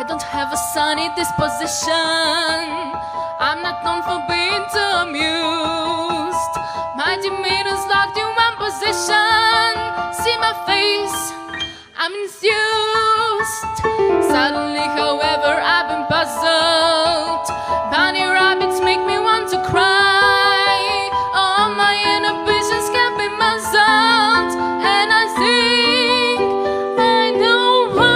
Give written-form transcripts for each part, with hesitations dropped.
I don't have a sunny disposition. I'm not known for being too amused. My demeanor's locked in one position. See my face, I'm enthused. Suddenly, however, I've been puzzled. Bunny rabbits make me want to cry. All my inhibitions can be muzzled, and I think I know why.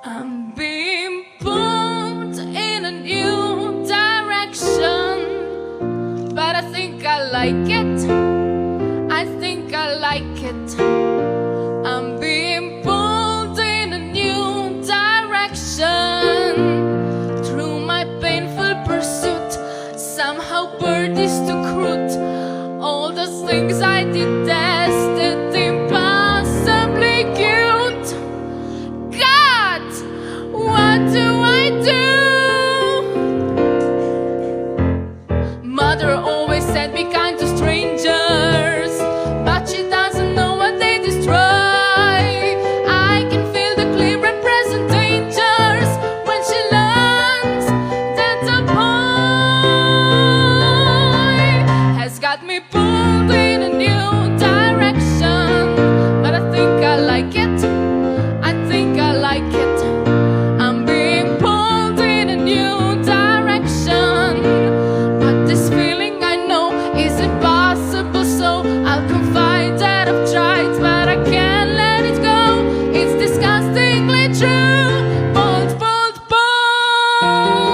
I'm being pulled in a new direction, but I think I like it. I think I like it. I'm being pulled in a new direction through my painful pursuit. Somehow birdies to root all those things I detested, impossibly cute. God, what do I do? Mother always said be kind to strangers, but she doesn't know what they destroy. I can feel the clear and present dangers when she learns that the boy has got me pulled in a new direction. But I think I like it. I think I like it. I'm being pulled in a new direction, but this feeling I know is impossible, so I'll confide that I've tried, but I can't let it go. It's disgustingly true. Bold, bold, bold.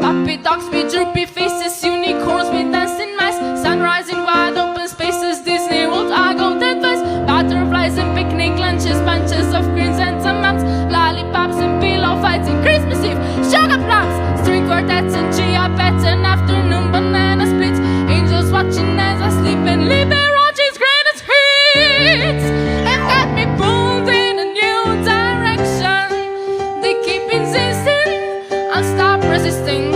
Puppy dogs with droopy faces, unicorns with dancing mice, sunrise in wide open spaces, Disney World, I go that place. Butterflies and picnic lunches, bunches of chrysanthemums, lollipops and pillow fights and Christmas Eve, sugar plums, string quartets and chia pets, and afternoon banana splits, angels watching as I sleep and Liberace's greatest hits have got me pulled in a new direction. They keep insisting I'll stop resisting.